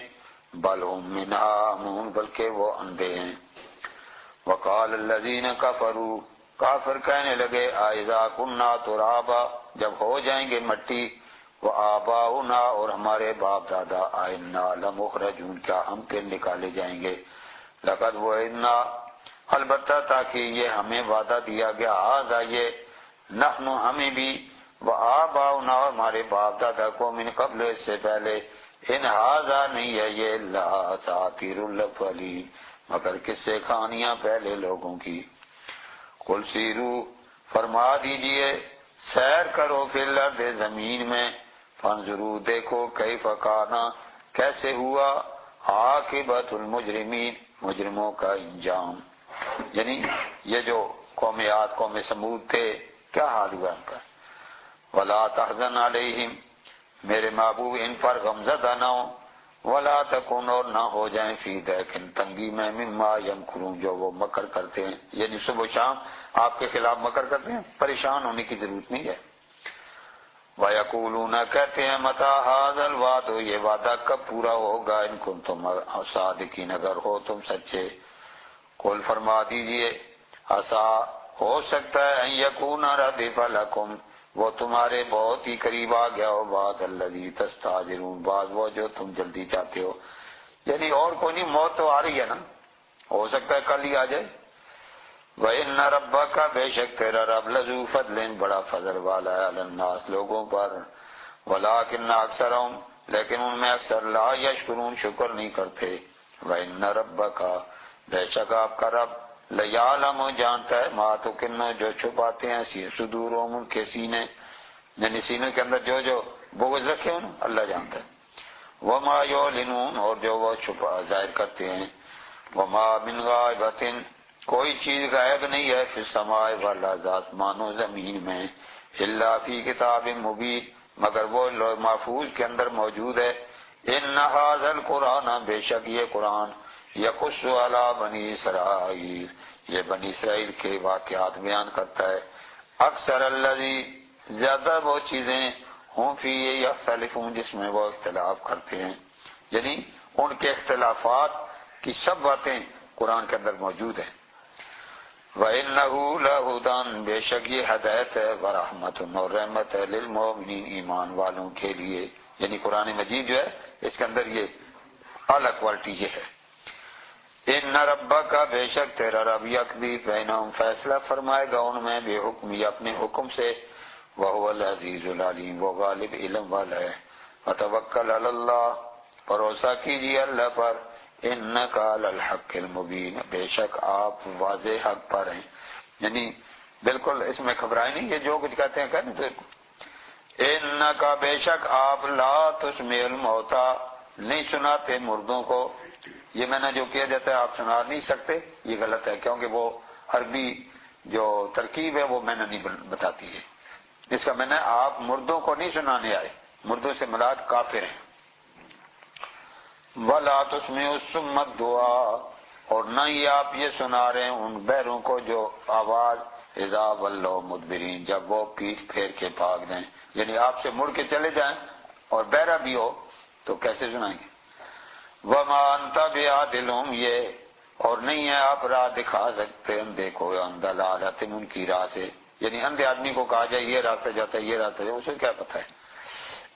بل ہم منہا عمون، بلکہ وہ اندھے ہیں۔ وقال الذین کفروا، کافر کہنے لگے، اذا کنا ترابا، جب ہو جائیں گے مٹی، وآباؤنا، اور ہمارے باپ دادا، انا لمخرجون، کیا ہم پھر نکالے جائیں گے، لقد وعدنا، البتہ تاکہ یہ ہمیں وعدہ دیا گیا، ھذا یہ، نحن، ہمیں بھی، وآباؤنا، اور ہمارے باپ دادا کو، من قبل، اس سے پہلے، ان ھذا، نہیں ہے یہ، الا اساطیر الاولین، مگر کس سے کہانیاں پہلے لوگوں کی۔ قل سیرو، فرما دیجئے، سیر کرو، فی الارض، زمین میں، فانظروا، دیکھو، کیف کان، کیسے ہوا، عاقبۃ المجرمین، مجرموں کا انجام، یعنی یہ جو قوم عاد، قوم ثمود تھے، کیا حال ہوا ان کا۔ ولا تحزن علیہم، میرے محبوب ان پر غمزدہ نہ ہو، ولا تکن، اور نہ ہو جائیں، فی ضیق، تنگی میں، مما یمکرون، جو وہ مکر کرتے ہیں، یعنی صبح و شام آپ کے خلاف مکر کرتے ہیں، پریشان ہونے کی ضرورت نہیں ہے۔ وَيَقُولُونَ، کہتے ہیں، مَتَىٰ هَٰذَا الْوَعْدُ، یہ وعدہ کب پورا ہوگا، ان کنتم صادقین، اگر ہو تم سچے۔ قل، فرما دیجئے، عسیٰ، ہو سکتا ہے، ان یکون ردف لکم، وہ تمہارے بہت ہی قریب آ گیا ہو، بعد الذی تستعجلون، بعد وہ جو تم جلدی چاہتے ہو، یعنی اور کوئی نہیں، موت تو آ رہی ہے نا، ہو سکتا ہے کل ہی آ جائے۔ وَإِنَّ رَبَّكَ، بے شک تیرا رب، لذو فضل، بڑا فضل والا ہے، علی الناس، لوگوں پر، وَلَٰكِنَّ أَكْثَرَهُمْ، لیکن ان میں اکثر، لا یشکرون، شکر نہیں کرتے۔ وَإِنَّ رَبَّكَ، بے شک آپ کا رب، لَيَعْلَمُ، جانتا ہے، مَا تُكِنُّ، جو چھپاتے ہیں، صُدُورُهُمْ، ان کے سینے، یعنی سینے کے اندر جو جو بغض رکھے ہوں، اللہ جانتا ہے۔ وما یعلنون، اور جو وہ چھپا ظاہر کرتے ہیں، وما من غائبۃ، کوئی چیز غائب نہیں ہے، فی السماء والارض، آسمان و زمین میں، الا فی کتاب مبین، مگر وہ لوح محفوظ کے اندر موجود ہے۔ ان ھذا القرآن، بے شک یہ قرآن، یقص علی بنی اسرائیل، یہ بنی اسرائیل کے واقعات بیان کرتا ہے، اکثر الذی، زیادہ وہ چیزیں، ہم فی یختلفون، جس میں وہ اختلاف کرتے ہیں، یعنی ان کے اختلافات کی سب باتیں قرآن کے اندر موجود ہیں۔ وَإِنَّهُ لَهُدًى، بے شک یہ ہدایت ہے، وَرَحْمَةٌ، اور رحمت ہے، لِلْمُؤْمِنِينَ، ایمان والوں کے لیے، یعنی قرآن مجید جو ہے اس کے اندر یہ اعلیٰ کوالٹی یہ ہے۔ ان ربک، بے شک تیرا رب، یقضی بینہم، فیصلہ فرمائے گا ان میں، بے حکم، اپنے حکم سے، وہو العزیز العلیم، وہ غالب علم والا ہے۔ وتوکل علی اللہ، بھروسہ کیجیے اللہ پر، انک علی الحق المبین، بے شک آپ واضح حق پر ہیں، یعنی بالکل اس میں گھبرائے نہیں، یہ جو کچھ کہتے ہیں کہنے تو، انک، بے شک آپ، لا تسمع الموتى، نہیں سناتے مردوں کو، یہ میں نے جو کیا جاتا ہے آپ سنا نہیں سکتے، یہ غلط ہے، کیونکہ وہ عربی جو ترکیب ہے وہ میں نے نہیں بتاتی ہے، اس کا میں نے آپ مردوں کو نہیں سنانے آئے، مردوں سے مراد کافر ہیں۔ وَلَا تُسْمِعُ الصُّمَّ الدُّعَاءَ، اور نہ ہی آپ یہ سنا رہے ہیں ان بہروں کو جو آواز، اذا ولوا مدبرین، جب وہ پیٹھ پھیر کے بھاگ دیں، یعنی آپ سے مڑ کے چلے جائیں اور بہرا بھی ہو تو کیسے سنائیں گے۔ وَمَا أَنْتَ بِعَادِلٍ، یہ اور نہیں ہے آپ راہ دکھا سکتے اندھے کو، عن ضلالۃ، ان کی راہ سے، یعنی اندھے آدمی کو کہا جائے یہ راستہ جاتا ہے، یہ راستہ جاتا ہے، اسے کیا پتہ ہے۔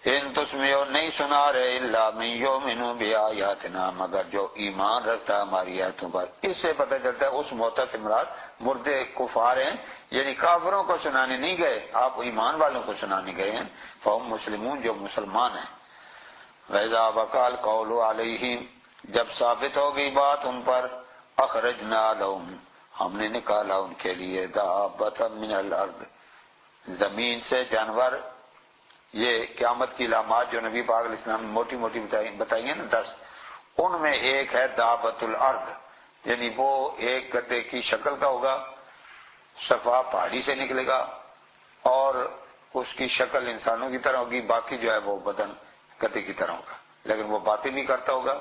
ان تسمعوا، نہیں سنا رہے، الا من یؤمن بآیاتنا، مگر جو ایمان رکھتا ہے ہماری آیتوں پر، اس سے پتہ چلتا ہے اس موتا سے مراد مردے کفار ہیں، یعنی کافروں کو سنانے نہیں گئے، آپ ایمان والوں کو سنانے گئے ہیں، فہم مسلمون، جو مسلمان ہیں۔ وَإِذَا وَقَعَ الْقَوْلُ عَلَيْهِمْ، جب ثابت ہو گئی بات ان پر، اخرجنا لهم، ہم نے نکالا ان کے لیے، دابۃ من الارض، زمین سے جانور، یہ قیامت کی علامات جو نبی پاک علیہ السلام نے موٹی موٹی بتائی ہیں نا 10، ان میں ایک ہے دابۃ الارض، یعنی وہ ایک گدے کی شکل کا ہوگا، صفا پہاڑی سے نکلے گا، اور اس کی شکل انسانوں کی طرح ہوگی، باقی جو ہے وہ بدن گدے کی طرح ہوگا، لیکن وہ باتیں بھی کرتا ہوگا،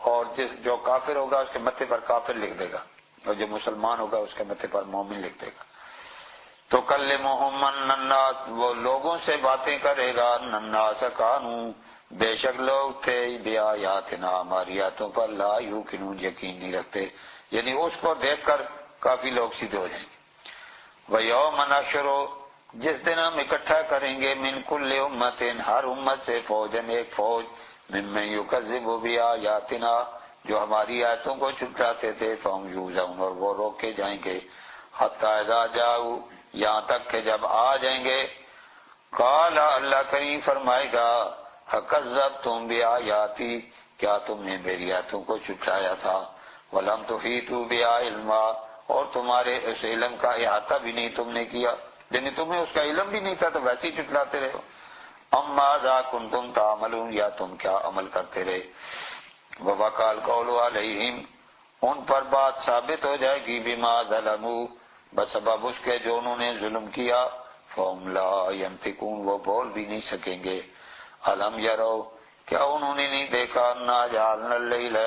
اور جو کافر ہوگا اس کے متھے پر کافر لکھ دے گا، اور جو مسلمان ہوگا اس کے متھے پر مومن لکھ دے گا۔ تو کلمہم الناس، وہ لوگوں سے باتیں کرے گا، الناس کانوا، بے شک لوگ تھے، بآیاتنا، ہماری آیاتوں پر، لا یوقنون، یقین نہیں رکھتے، یعنی اس کو دیکھ کر کافی لوگ سیدھے ہو جائیں گے۔ وَيَوْمَ نَحْشُرُ، جس دن ہم اکٹھا کریں گے، من کل امت، ہر امت سے، فوجن، ایک فوج، ممن یکذب بآیاتنا، جو ہماری آیتوں کو چھٹلاتے تھے، فہم یوزعون، اور وہ روکے جائیں گے، حتی اذا جاؤ، یہاں تک کہ جب آ جائیں گے، قال، اللہ کریم فرمائے گا، اکذبتم بآیاتی، کیا تم نے میری آیتوں کو چھٹلایا تھا، ولم تحیطوا بہا علما، اور تمہارے اس علم کا احاطہ بھی نہیں تم نے کیا، یعنی تمہیں اس کا علم بھی نہیں تھا تو ویسے ہی چھٹلاتے رہے ہو۔ اما ذا کنتم تعملون، یا تم کیا عمل کرتے رہے۔ ووقع القول علیہم، ان پر بات ثابت ہو جائے گی، بما ظلموا، بسبب اس کے جو انہوں نے ظلم کیا، فہم لا ینطقون، وہ بول بھی نہیں سکیں گے۔ الم یرو، کیا انہوں نے نہیں دیکھا، انا جعلنا اللیل،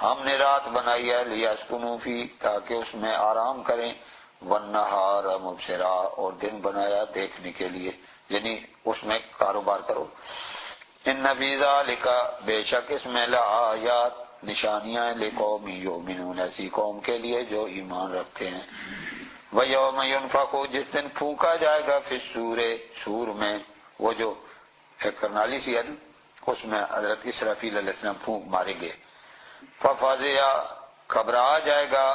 ہم نے رات بنائی ہے، لیسکنوا فی، تاکہ اس میں آرام کریں، والنہار مبصرا، اور دن بنایا دیکھنے کے لیے، یعنی اس میں کاروبار کرو۔ ان فی ذالک، بے شک اس میں لآیات، نشانیاں ہیں، لقوم یؤمنون، ایسی قوم کے لیے جو ایمان رکھتے ہیں۔ وَيَوْمَ يُنفَخُ، جس دن پھونکا جائے گا، فی الصور، سور میں، وہ جو ایک کرنالی سی ہے نا، اس میں حضرت اسرافیل علیہ السلام پھونک ماریں گے، فَفَزِعَ، گھبرا جائے گا،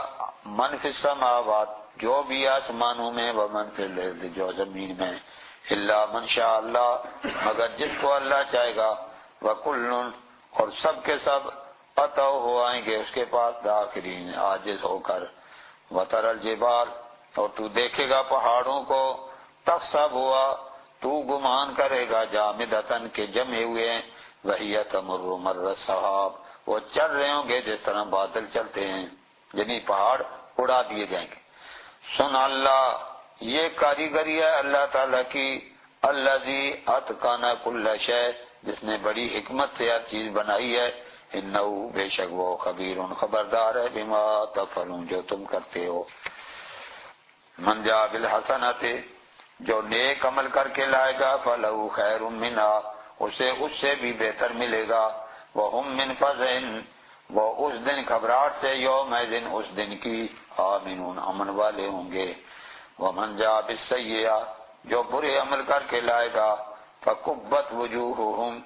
من فی السماوات، جو بھی آسمانوں میں، ومن فی الارض، جو زمین میں، الا من شاء اللہ، مگر جس کو اللہ چاہے گا، وکل، اور سب کے سب، اتوا ہو آئیں گے اس کے پاس، داخرین، عاجز ہو کر، وتر الجبال، اور تو دیکھے گا پہاڑوں کو، تخصب ہوا، تو گمان کرے گا، جامدتن کے جمے ہوئے ہیں، وہی تمر مر السحاب، وہ چل رہے ہوں گے جس طرح بادل چلتے ہیں، یعنی پہاڑ اڑا دیے جائیں گے۔ سن اللہ، یہ کاریگری ہے اللہ تعالیٰ کی، الذی اتقن کل شیء، جس نے بڑی حکمت سے ہر چیز بنائی ہے، انہ، بے شک وہ، خبیر، خبردار ہے، بما تفعلون، جو تم کرتے ہو۔ من جاء بالحسنۃ، جو نیک عمل کر کے لائے گا، فلہ خیر منہا، اسے اس سے بھی بہتر ملے گا، وہم من فزع، وہ اس دن گھبراہٹ سے، یومئذ، اس دن کی، آمنون، امن والے ہوں گے۔ ومن جاء بالسیئۃ، جو برے عمل کر کے لائے گا، فکبت وجوہہم،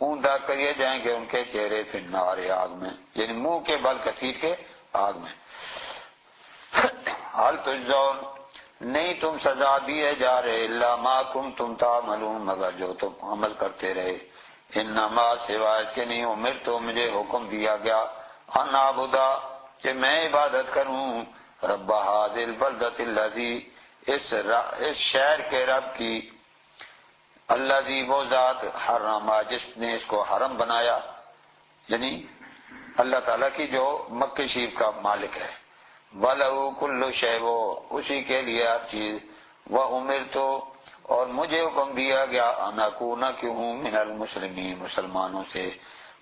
اوندا کیے جائیں گے ان کے چہرے، فی النار، آگ میں، یعنی منہ کے بل کثیر کے آگ میں۔ حل تجزون، نہیں تم سزا دیے جا رہے، الا ما کنتم تعملون، مگر جو تم عمل کرتے رہے، انما، سوائے اس کے نہیں، امرت، مجھے حکم دیا گیا، ان اعبدا، کہ میں عبادت کروں، رب ھذی البلدۃ الذی، اس شہر کے رب کی، الذی، وہ ذات، حرم، جس نے اس کو حرم بنایا، یعنی اللہ تعالیٰ کی جو مکہ شریف کا مالک ہے، وَلَهُ كُلُّ شَيْءٍ، وہ اسی کے لیے ہر چیز، وَأُمِرْتُ، اور مجھے حکم دیا گیا، أَنْ أَكُونَ، کہ ہوں، مِنَ الْمُسْلِمِينَ، مسلمانوں سے،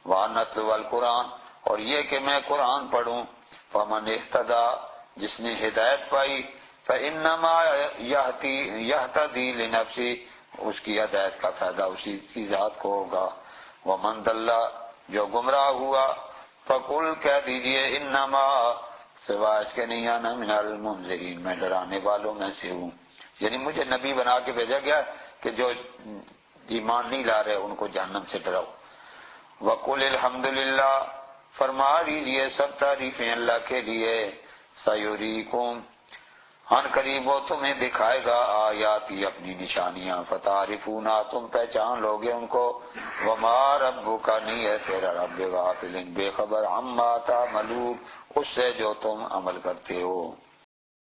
وَأَنْ أَتْلُوَ الْقُرْآنَ، اور یہ کہ میں قرآن پڑھوں، فَمَنِ اهْتَدَىٰ، جس نے ہدایت پائی، فَإِنَّمَا يَهْتَدِي لِنَفْسِهِ، اس کی ہدایت کا فائدہ اسی کی ذات کو ہوگا، وَمَنْ ضَلَّ، جو گمراہ ہوا، فَقُلْ، کہہ دیجئے، إِنَّمَا، سوائے اس کے نہیں، انا من المنذرین، میں ڈرانے والوں میں سے ہوں، یعنی مجھے نبی بنا کے بھیجا گیا کہ جو ایمان نہیں لا رہے ان کو جہنم سے ڈراؤ۔ وَقُلِ الْحَمْدُلِلَّہ، فرما دیجئے سب تعریفیں اللہ کے لیے، سَيُرِيكُمْ، ان قریب وہ تمہیں دکھائے گا، آیاتی، اپنی نشانیاں، فَتَعْرِفُونَ، تم پہچان لوگے ان کو، وَمَا رَبُّكَ، نہیں ہے تیرا رب، غافل، بے خبر، عَمَّا تَعْمَلُونَ، اس سے جو تم عمل کرتے ہو۔